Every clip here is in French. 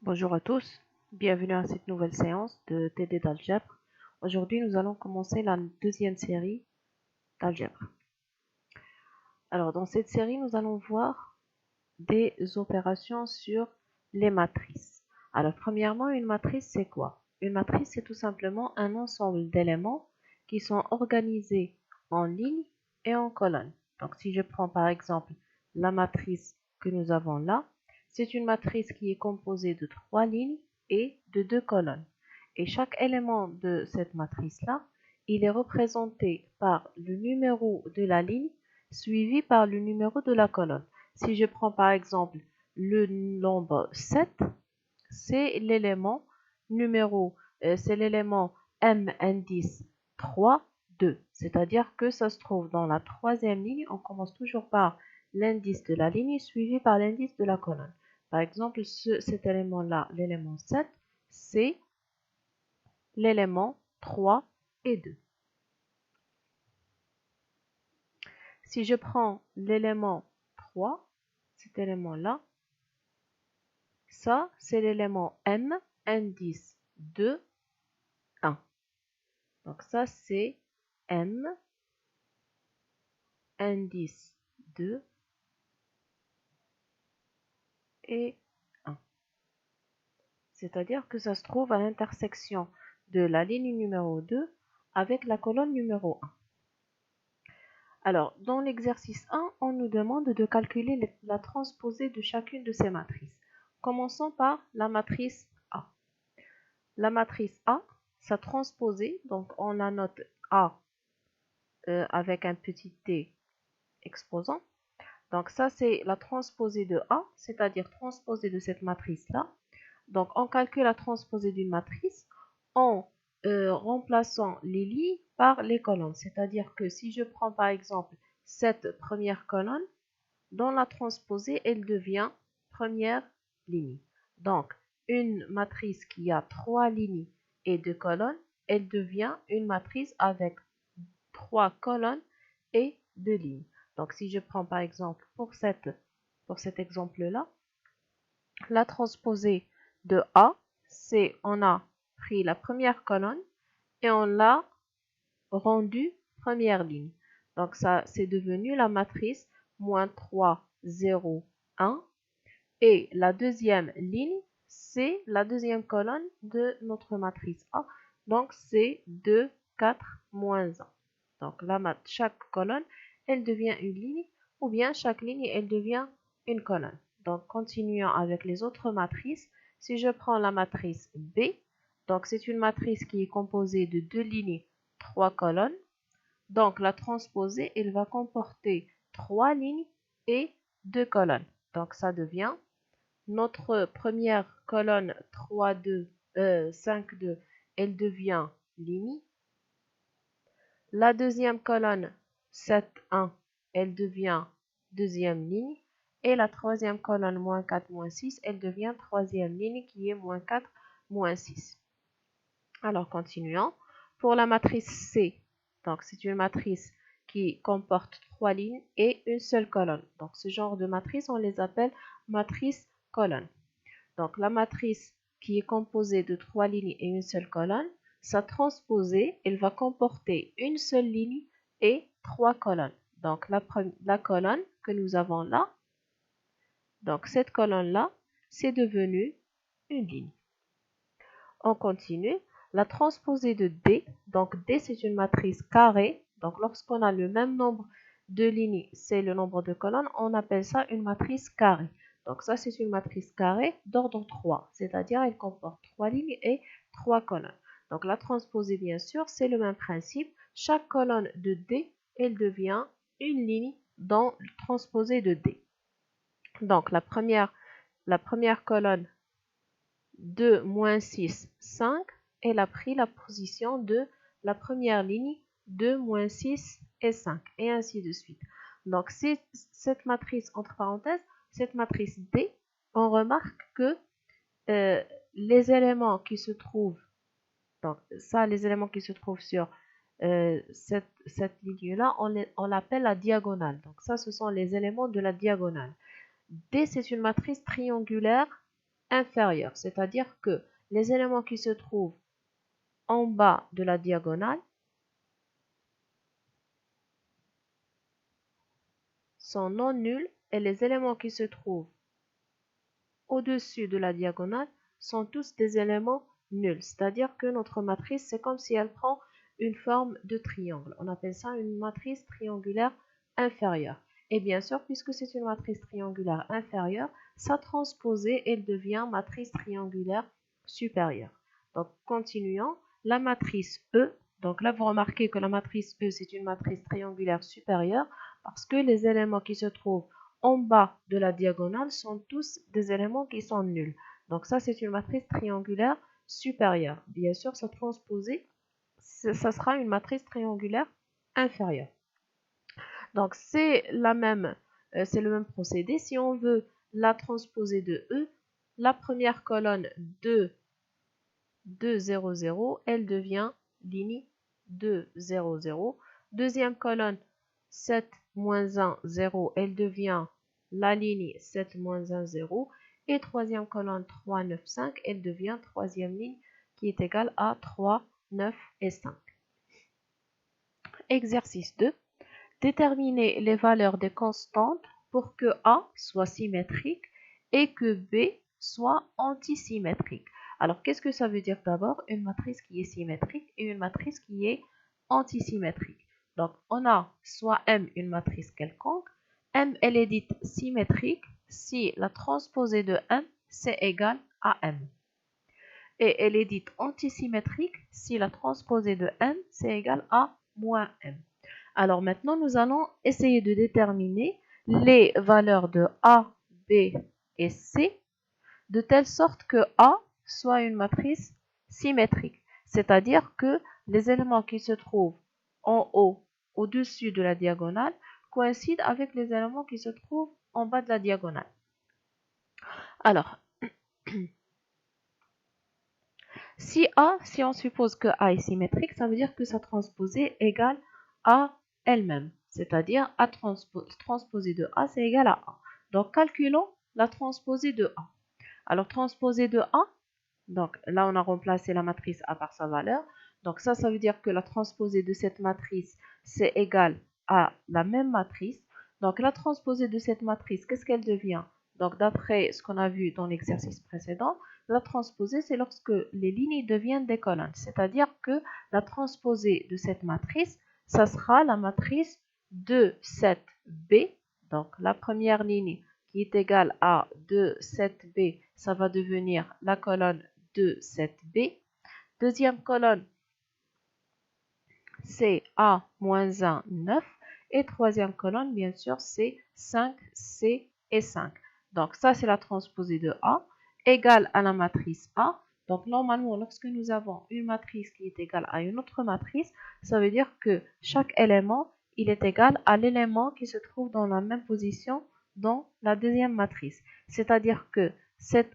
Bonjour à tous, bienvenue à cette nouvelle séance de TD d'algèbre. Aujourd'hui, nous allons commencer la deuxième série d'algèbre. Alors, dans cette série, nous allons voir des opérations sur les matrices. Alors, premièrement, une matrice, c'est quoi? Une matrice, c'est tout simplement un ensemble d'éléments qui sont organisés en lignes et en colonnes. Donc, si je prends par exemple la matrice que nous avons là, c'est une matrice qui est composée de 3 lignes et de 2 colonnes. Et chaque élément de cette matrice-là, il est représenté par le numéro de la ligne suivi par le numéro de la colonne. Si je prends par exemple le nombre 7, c'est l'élément numéro, c'est l'élément M indice 3, 2. C'est-à-dire que ça se trouve dans la troisième ligne. On commence toujours par l'indice de la ligne suivi par l'indice de la colonne. Par exemple, cet élément-là, l'élément 7, c'est l'élément 3 et 2. Si je prends l'élément 3, cet élément-là, ça, c'est l'élément M, indice 2, 1. Donc ça, c'est M, indice 2 et 1. C'est-à-dire que ça se trouve à l'intersection de la ligne numéro 2 avec la colonne numéro 1. Alors, dans l'exercice 1, on nous demande de calculer la transposée de chacune de ces matrices. Commençons par la matrice A. La matrice A, sa transposée, donc on la note A avec un petit t exposant. Donc ça, c'est la transposée de A, c'est-à-dire transposée de cette matrice-là. Donc on calcule la transposée d'une matrice en remplaçant les lignes par les colonnes. C'est-à-dire que si je prends par exemple cette première colonne, dans la transposée, elle devient première ligne. Donc une matrice qui a 3 lignes et 2 colonnes, elle devient une matrice avec 3 colonnes et 2 lignes. Donc si je prends par exemple pour cet exemple-là, la transposée de A, c'est on a pris la première colonne et on l'a rendue première ligne. Donc ça, c'est devenu la matrice moins 3, 0, 1. Et la deuxième ligne, c'est la deuxième colonne de notre matrice A. Donc c'est 2, 4, moins 1. Donc chaque colonne, elle devient une ligne, ou bien chaque ligne, elle devient une colonne. Donc continuons avec les autres matrices. Si je prends la matrice B, donc c'est une matrice qui est composée de 2 lignes, 3 colonnes. Donc la transposée, elle va comporter 3 lignes et 2 colonnes. Donc ça devient notre première colonne 3, 2, 5, 2, elle devient ligne. La deuxième colonne 7, 1, elle devient deuxième ligne. Et la troisième colonne moins 4, moins 6, elle devient troisième ligne qui est moins 4, moins 6. Alors continuons. Pour la matrice C, donc c'est une matrice qui comporte 3 lignes et une seule colonne. Donc ce genre de matrice, on les appelle matrices colonnes. Donc la matrice qui est composée de 3 lignes et une seule colonne, sa transposée, elle va comporter une seule ligne et 3 colonnes. Donc la colonne que nous avons là, donc cette colonne-là, c'est devenu une ligne. On continue. La transposée de D, donc D c'est une matrice carrée. Donc lorsqu'on a le même nombre de lignes, c'est le nombre de colonnes, on appelle ça une matrice carrée. Donc ça, c'est une matrice carrée d'ordre 3, c'est-à-dire elle comporte 3 lignes et 3 colonnes. Donc la transposée, bien sûr, c'est le même principe. Chaque colonne de D, elle devient une ligne dans le transposé de D. Donc la première colonne 2, moins 6, 5, elle a pris la position de la première ligne 2, moins 6 et 5, et ainsi de suite. Donc cette matrice, entre parenthèses, cette matrice D, on remarque que les éléments qui se trouvent, donc ça, les éléments qui se trouvent sur cette ligne-là, on l'appelle la diagonale. Donc ça, ce sont les éléments de la diagonale. D, c'est une matrice triangulaire inférieur, c'est-à-dire que les éléments qui se trouvent en bas de la diagonale sont non nuls et les éléments qui se trouvent au-dessus de la diagonale sont tous des éléments nuls. C'est-à-dire que notre matrice, c'est comme si elle prend une forme de triangle. On appelle ça une matrice triangulaire inférieure. Et bien sûr, puisque c'est une matrice triangulaire inférieure, sa transposée, elle devient matrice triangulaire supérieure. Donc, continuons. La matrice E. Donc là, vous remarquez que la matrice E, c'est une matrice triangulaire supérieure parce que les éléments qui se trouvent en bas de la diagonale sont tous des éléments qui sont nuls. Donc ça, c'est une matrice triangulaire supérieure. Bien sûr, sa transposée, ça sera une matrice triangulaire inférieure. Donc c'est le même procédé. Si on veut la transposer de E, la première colonne 2, 2, 0, 0, elle devient ligne 2, 0, 0. Deuxième colonne 7, moins 1, 0, elle devient la ligne 7, moins 1, 0. Et troisième colonne 3, 9, 5, elle devient troisième ligne qui est égale à 3, 9 et 5. Exercice 2. Déterminer les valeurs des constantes pour que A soit symétrique et que B soit antisymétrique. Alors, qu'est-ce que ça veut dire d'abord? Une matrice qui est symétrique et une matrice qui est antisymétrique. Donc, on a soit M, une matrice quelconque. M, elle est dite symétrique si la transposée de M, c'est égal à M. Et elle est dite antisymétrique si la transposée de M, c'est égal à moins M. Alors maintenant, nous allons essayer de déterminer les valeurs de A, B et C de telle sorte que A soit une matrice symétrique. C'est-à-dire que les éléments qui se trouvent en haut, au-dessus de la diagonale, coïncident avec les éléments qui se trouvent en bas de la diagonale. Alors, si on suppose que A est symétrique, ça veut dire que sa transposée égale à elle-même. C'est-à-dire A transposée de A, c'est égal à A. Donc, calculons la transposée de A. Alors, transposée de A, donc là, on a remplacé la matrice A par sa valeur. Donc, ça veut dire que la transposée de cette matrice, c'est égal à la même matrice. Donc, la transposée de cette matrice, qu'est-ce qu'elle devient? Donc, d'après ce qu'on a vu dans l'exercice précédent, la transposée, c'est lorsque les lignes deviennent des colonnes. C'est-à-dire que la transposée de cette matrice, ça sera la matrice 2, 7, B. Donc, la première ligne qui est égale à 2, 7, B, ça va devenir la colonne 2, 7, B. Deuxième colonne, c'est A, moins 1, 9. Et troisième colonne, bien sûr, c'est 5, C et 5. Donc, ça, c'est la transposée de A égale à la matrice A. Donc, normalement, lorsque nous avons une matrice qui est égale à une autre matrice, ça veut dire que chaque élément, il est égal à l'élément qui se trouve dans la même position dans la deuxième matrice. C'est-à-dire que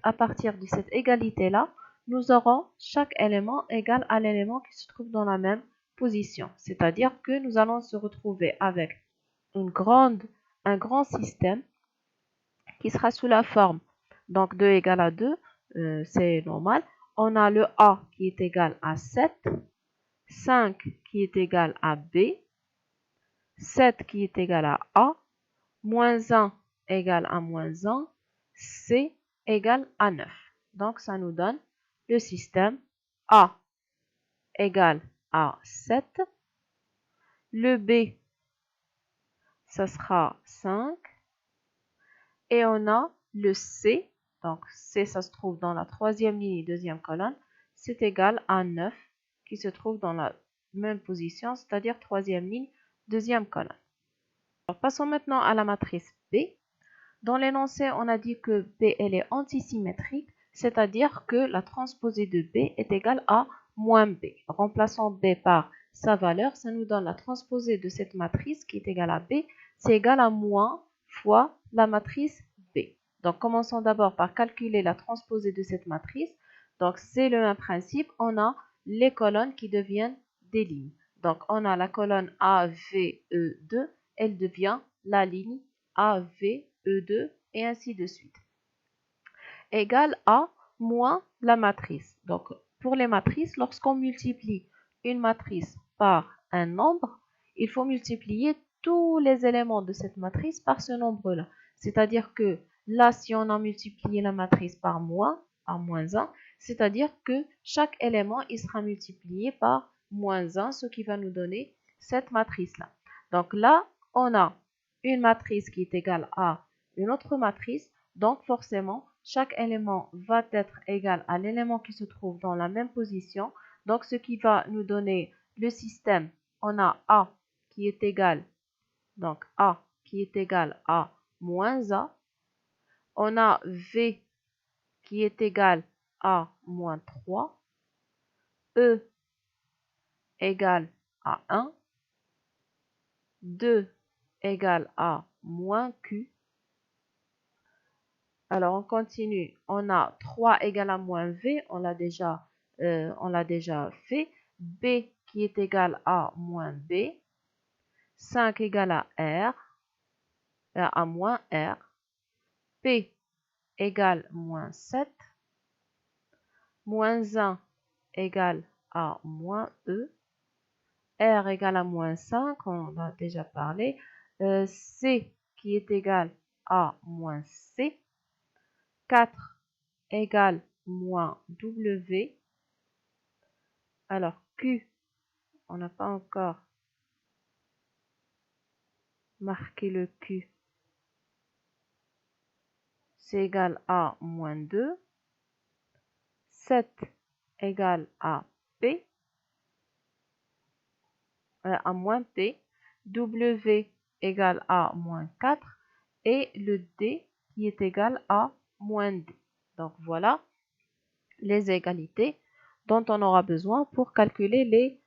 à partir de cette égalité-là, nous aurons chaque élément égal à l'élément qui se trouve dans la même position. C'est-à-dire que nous allons se retrouver avec un grand système qui sera sous la forme donc 2 égale à 2, c'est normal. On a le A qui est égal à 7, 5 qui est égal à B, 7 qui est égal à A, moins 1 égale à moins 1, C égale à 9. Donc ça nous donne le système A égale à 7, le B, ça sera 5, et on a le C, donc C, ça se trouve dans la troisième ligne, deuxième colonne, c'est égal à 9, qui se trouve dans la même position, c'est-à-dire troisième ligne, deuxième colonne. Alors, passons maintenant à la matrice B. Dans l'énoncé, on a dit que B, elle est antisymétrique, c'est-à-dire que la transposée de B est égale à moins B. Remplaçons B par sa valeur, ça nous donne la transposée de cette matrice qui est égale à B, c'est égal à moins fois la matrice B. Donc, commençons d'abord par calculer la transposée de cette matrice. Donc, c'est le même principe, on a les colonnes qui deviennent des lignes. Donc, on a la colonne AVE2, elle devient la ligne AVE2 et ainsi de suite. égale à moins la matrice. Donc, pour les matrices, lorsqu'on multiplie une matrice par un nombre, il faut multiplier tous les éléments de cette matrice par ce nombre-là. C'est-à-dire que là, si on a multiplié la matrice par moins 1, c'est-à-dire que chaque élément, il sera multiplié par moins 1, ce qui va nous donner cette matrice-là. Donc là, on a une matrice qui est égale à une autre matrice. Donc forcément, chaque élément va être égal à l'élément qui se trouve dans la même position. Donc ce qui va nous donner le système, on a A qui est égal, donc A qui est égal à moins A. On a V qui est égal à moins 3. E égale à 1. 2 égale à moins Q. Alors, on continue. On a 3 égale à moins V. On l'a déjà fait. B qui est égal à moins B. 5 égale à R. À moins R. P égale moins 7. Moins 1 égale à moins E. R égale à moins 5. On en a déjà parlé. C qui est égal à moins C. 4 égale moins W. Alors, Q, on n'a pas encore marqué le Q. C'est égal à moins 2. 7 égale à P, à moins P. W égale à moins 4. Et le D qui est égal à moins D. Donc, voilà les égalités dont on aura besoin pour calculer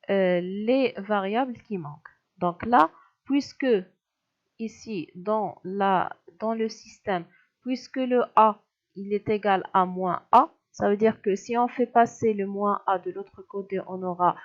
les variables qui manquent. Donc là, puisque ici, dans le système, puisque le A, il est égal à moins A, ça veut dire que si on fait passer le moins A de l'autre côté, on aura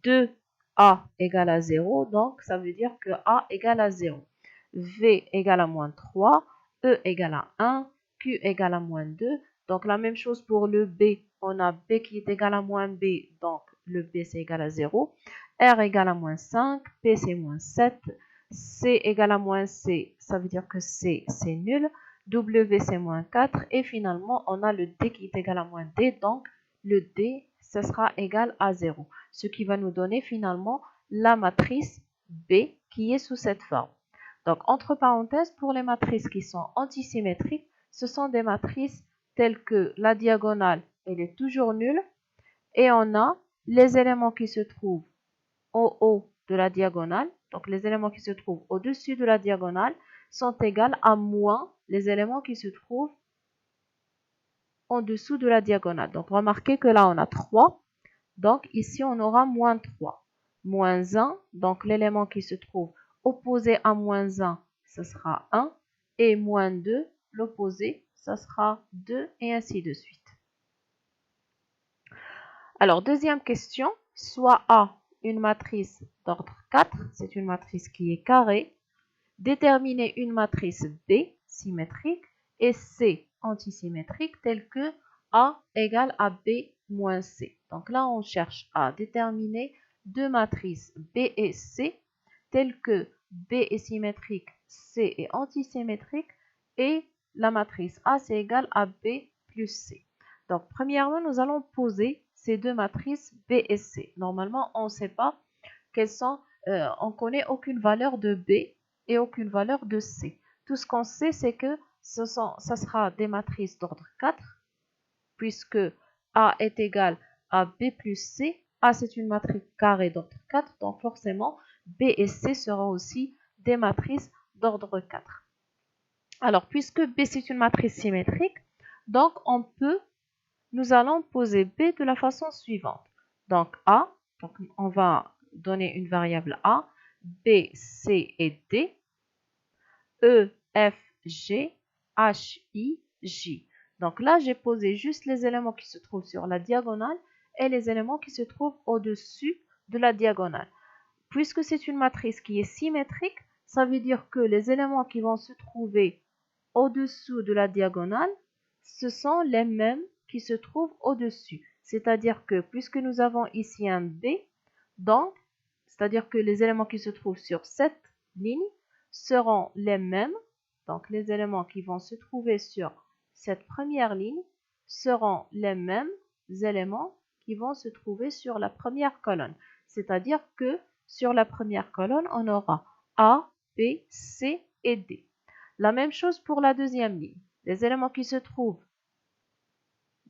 2A égale à 0. Donc, ça veut dire que A égale à 0. V égale à moins 3, E égale à 1, Q égale à moins 2. Donc, la même chose pour le B. On a B qui est égal à moins B, donc le B c'est égal à 0. R égale à moins 5, P c'est moins 7. C égale à moins C, ça veut dire que C, c'est nul. W, c'est moins 4. Et finalement, on a le D qui est égal à moins D. Donc, le D, ce sera égal à 0. Ce qui va nous donner finalement la matrice B qui est sous cette forme. Donc, entre parenthèses, pour les matrices qui sont antisymétriques, ce sont des matrices telles que la diagonale, elle est toujours nulle. Et on a les éléments qui se trouvent au haut de la diagonale. Donc, les éléments qui se trouvent au-dessus de la diagonale sont égaux à moins les éléments qui se trouvent en dessous de la diagonale. Donc, remarquez que là, on a 3. Donc, ici, on aura moins 3. Moins 1, donc l'élément qui se trouve opposé à moins 1, ce sera 1. Et moins 2, l'opposé, ce sera 2 et ainsi de suite. Alors, deuxième question, soit A, une matrice d'ordre 4, c'est une matrice qui est carrée. Déterminer une matrice B symétrique et C antisymétrique telle que A égale à B moins C. Donc là, on cherche à déterminer deux matrices B et C telles que B est symétrique, C est antisymétrique et la matrice A c'est égal à B plus C. Donc premièrement, nous allons poser ces deux matrices B et C. Normalement, on ne sait pas quelles sont, on ne connaît aucune valeur de B et aucune valeur de C. Tout ce qu'on sait, c'est que ça sera des matrices d'ordre 4, puisque A est égal à B plus C. A, c'est une matrice carrée d'ordre 4, donc forcément, B et C seront aussi des matrices d'ordre 4. Alors, puisque B, c'est une matrice symétrique, donc nous allons poser B de la façon suivante. Donc, A, donc on va donner une variable A, B, C et D. E, F, G, H, I, J. Donc là, j'ai posé juste les éléments qui se trouvent sur la diagonale et les éléments qui se trouvent au-dessus de la diagonale. Puisque c'est une matrice qui est symétrique, ça veut dire que les éléments qui vont se trouver au-dessous de la diagonale ce sont les mêmes qui se trouvent au-dessus. C'est-à-dire que puisque nous avons ici un B, donc, c'est-à-dire que les éléments qui se trouvent sur cette ligne seront les mêmes. Donc, les éléments qui vont se trouver sur cette première ligne seront les mêmes éléments qui vont se trouver sur la première colonne. C'est-à-dire que sur la première colonne, on aura A, B, C et D. La même chose pour la deuxième ligne. Les éléments qui se trouvent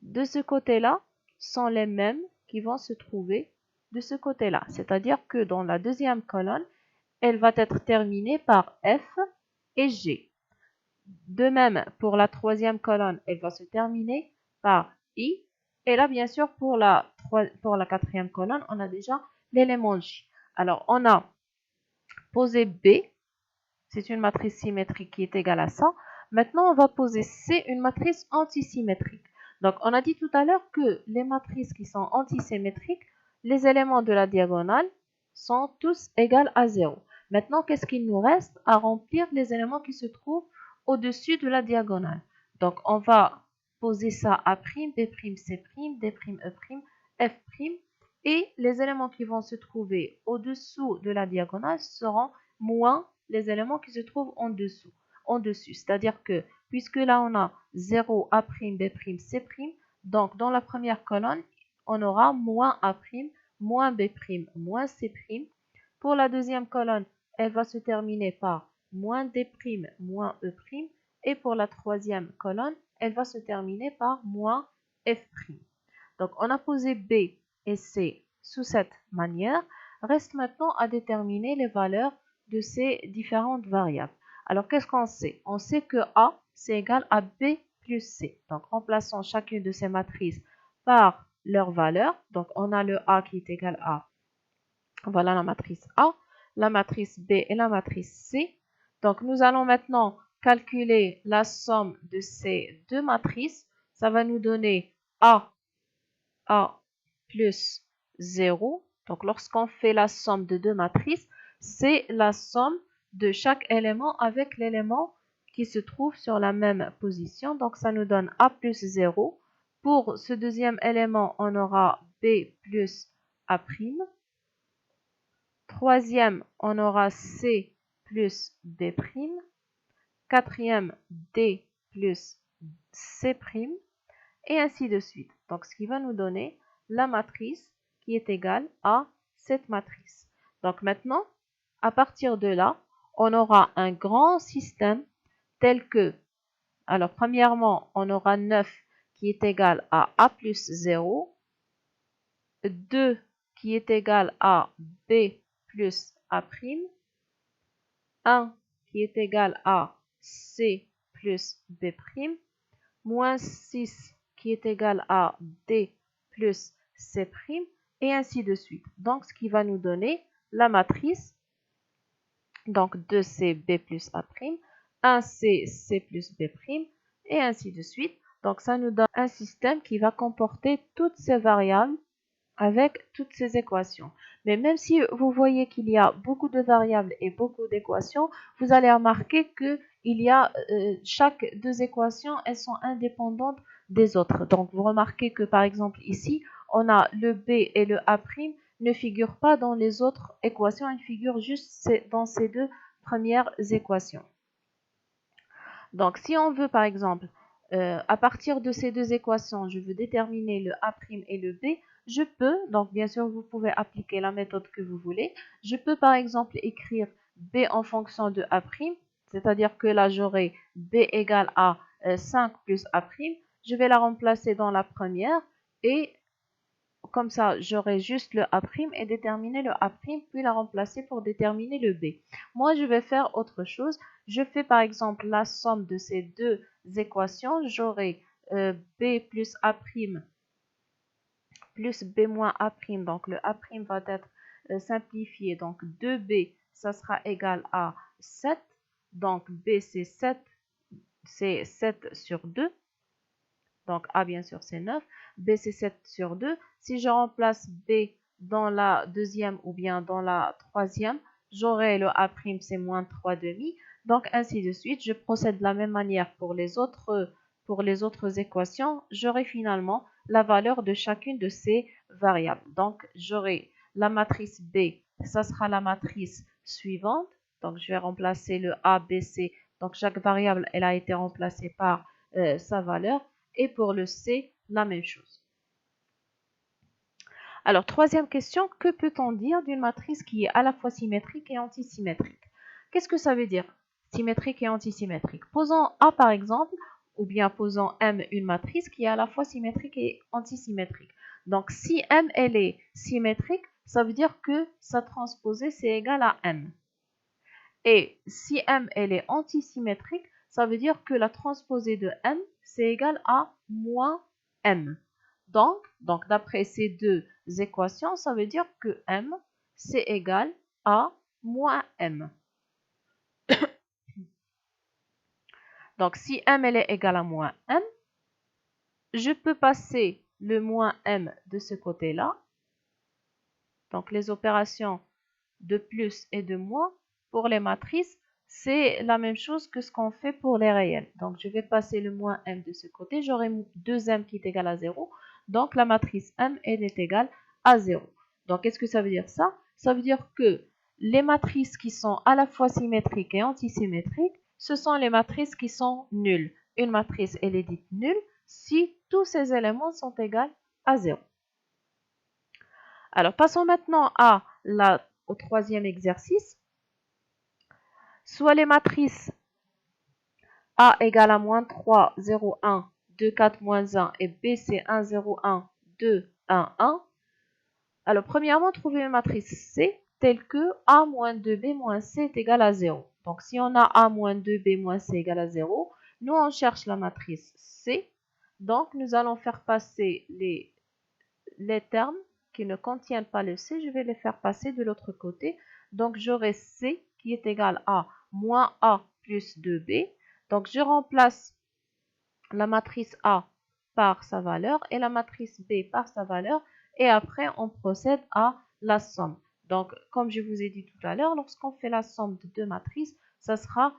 de ce côté-là sont les mêmes qui vont se trouver de ce côté-là. C'est-à-dire que dans la deuxième colonne, elle va être terminée par F et G. De même, pour la troisième colonne, elle va se terminer par I. Et là, bien sûr, pour la quatrième colonne, on a déjà l'élément J. Alors, on a posé B, c'est une matrice symétrique qui est égale à ça. Maintenant, on va poser C, une matrice antisymétrique. Donc, on a dit tout à l'heure que les matrices qui sont antisymétriques, les éléments de la diagonale sont tous égaux à 0. Maintenant, qu'est-ce qu'il nous reste à remplir les éléments qui se trouvent au-dessus de la diagonale? Donc, on va poser ça A', B', C', D', E', F', et les éléments qui vont se trouver au-dessous de la diagonale seront moins les éléments qui se trouvent en dessus. C'est-à-dire que, puisque là on a 0, A', B', C', donc dans la première colonne, on aura moins A', moins B', moins C'. Pour la deuxième colonne, elle va se terminer par moins D', moins E', et pour la troisième colonne, elle va se terminer par moins F'. Donc on a posé B et C sous cette manière. Reste maintenant à déterminer les valeurs de ces différentes variables. Alors, qu'est-ce qu'on sait? On sait que A, c'est égal à B plus C. Donc, remplaçons chacune de ces matrices par leur valeur. Donc, on a le A qui est égal à, voilà la matrice A, la matrice B et la matrice C. Donc, nous allons maintenant calculer la somme de ces deux matrices. Ça va nous donner A plus 0. Donc, lorsqu'on fait la somme de deux matrices, c'est la somme de chaque élément avec l'élément qui se trouve sur la même position. Donc, ça nous donne A plus 0. Pour ce deuxième élément, on aura B plus A'. Troisième, on aura C plus B'. Quatrième, D plus C'. Et ainsi de suite. Donc, ce qui va nous donner la matrice qui est égale à cette matrice. Donc, maintenant, à partir de là, on aura un grand système tel que, alors, premièrement, on aura 9 qui est égal à A plus 0, 2 qui est égal à B plus A', 1 qui est égal à C plus B', moins 6 qui est égal à D plus C', et ainsi de suite. Donc, ce qui va nous donner la matrice, donc 2C, B plus A', 1C, C plus B', et ainsi de suite. Donc, ça nous donne un système qui va comporter toutes ces variables avec toutes ces équations. Mais même si vous voyez qu'il y a beaucoup de variables et beaucoup d'équations, vous allez remarquer que chaque deux équations, elles sont indépendantes des autres. Donc, vous remarquez que par exemple ici, on a le B et le A' ne figurent pas dans les autres équations, ils figurent juste dans ces deux premières équations. Donc, si on veut par exemple, à partir de ces deux équations, je veux déterminer le A' et le B, je peux, donc bien sûr vous pouvez appliquer la méthode que vous voulez, je peux par exemple écrire B en fonction de A', c'est-à-dire que là j'aurai B égale à 5 plus A', je vais la remplacer dans la première et comme ça, j'aurai juste le A' et déterminer le A', puis la remplacer pour déterminer le B. Moi, je vais faire autre chose. Je fais par exemple la somme de ces deux équations. J'aurai B plus A' plus B moins A'. Donc, le A' va être simplifié. Donc, 2B, ça sera égal à 7. Donc, B, c'est 7 sur 2. Donc, A, bien sûr, c'est 9. B, c'est 7 sur 2. Si je remplace B dans la deuxième ou bien dans la troisième, j'aurai le A', c'est moins 3 demi. Donc, ainsi de suite. Je procède de la même manière pour les autres pour les autres équations, j'aurai finalement la valeur de chacune de ces variables. Donc, j'aurai la matrice B, ça sera la matrice suivante. Donc, je vais remplacer le A, B, C. Donc, chaque variable, elle a été remplacée par sa valeur. Et pour le C, la même chose. Alors, troisième question, que peut-on dire d'une matrice qui est à la fois symétrique et antisymétrique? Qu'est-ce que ça veut dire, symétrique et antisymétrique? Posons A par exemple, ou bien posons M une matrice qui est à la fois symétrique et antisymétrique. Donc, si M, elle est symétrique, ça veut dire que sa transposée, c'est égal à M. Et si M, elle est antisymétrique, ça veut dire que la transposée de M, c'est égal à moins M. Donc d'après ces deux équations, ça veut dire que M, c'est égal à moins M. Donc, si M, elle est égale à moins M, je peux passer le moins M de ce côté-là. Donc, les opérations de plus et de moins pour les matrices, c'est la même chose que ce qu'on fait pour les réels. Donc, je vais passer le moins M de ce côté. J'aurai 2M qui est égal à 0. Donc, la matrice M, elle est égale à 0. Donc, qu'est-ce que ça veut dire ça? Ça veut dire que les matrices qui sont à la fois symétriques et antisymétriques, ce sont les matrices qui sont nulles. Une matrice, elle est dite nulle si tous ses éléments sont égaux à 0. Alors, passons maintenant au troisième exercice. Soit les matrices A égale à moins 3, 0, 1, 2, 4, moins 1 et B c'est 1, 0, 1, 2, 1, 1. Alors, premièrement, trouver une matrice C telle que A moins 2B moins C est égal à 0. Donc, si on a A moins 2B moins C égale à 0, nous on cherche la matrice C. Donc, nous allons faire passer les termes qui ne contiennent pas le C, je vais les faire passer de l'autre côté. Donc, j'aurai C qui est égal à moins A plus 2B. Donc, je remplace la matrice A par sa valeur et la matrice B par sa valeur. Et après, on procède à la somme. Donc, comme je vous ai dit tout à l'heure, lorsqu'on fait la somme de deux matrices, ça sera,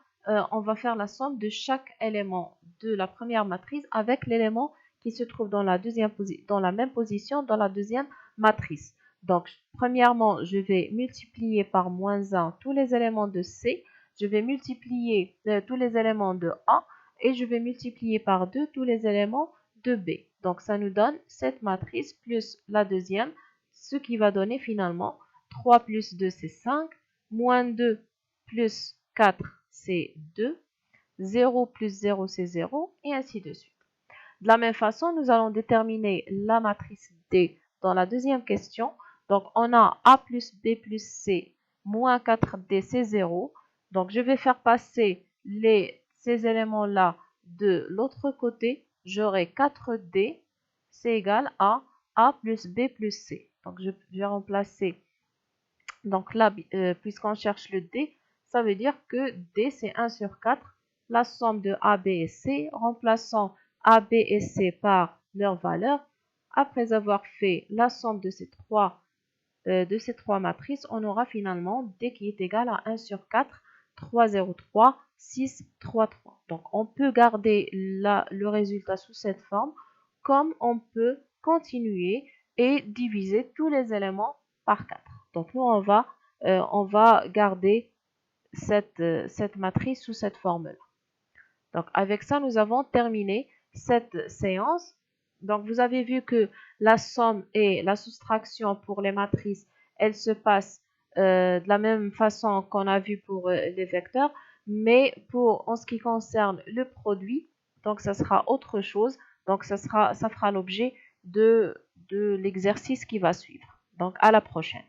on va faire la somme de chaque élément de la première matrice avec l'élément qui se trouve dans la même position dans la deuxième matrice. Donc, premièrement, je vais multiplier par moins 1 tous les éléments de C. Je vais multiplier tous les éléments de A et je vais multiplier par 2 tous les éléments de B. Donc, ça nous donne cette matrice plus la deuxième, ce qui va donner finalement 3 plus 2, c'est 5, moins 2 plus 4, c'est 2, 0 plus 0, c'est 0, et ainsi de suite. De la même façon, nous allons déterminer la matrice D dans la deuxième question. Donc, on a A plus B plus C moins 4D, c'est 0. Donc, je vais faire passer ces éléments-là de l'autre côté. J'aurai 4D, c'est égal à A plus B plus C. Donc, je vais remplacer. Donc là, puisqu'on cherche le D, ça veut dire que D, c'est 1 sur 4. La somme de A, B et C, remplaçant A, B et C par leur valeur. Après avoir fait la somme de ces trois matrices, on aura finalement D qui est égal à 1 sur 4, 3, 0, 3, 6, 3, 3. Donc, on peut garder le résultat sous cette forme, comme on peut continuer et diviser tous les éléments par 4. Donc, nous, on va garder cette matrice sous cette forme-là. Donc, avec ça, nous avons terminé cette séance. Donc, vous avez vu que la somme et la soustraction pour les matrices, elles se passent de la même façon qu'on a vu pour les vecteurs, mais en ce qui concerne le produit, donc ça sera autre chose. Donc, ça fera l'objet de l'exercice qui va suivre. Donc, à la prochaine.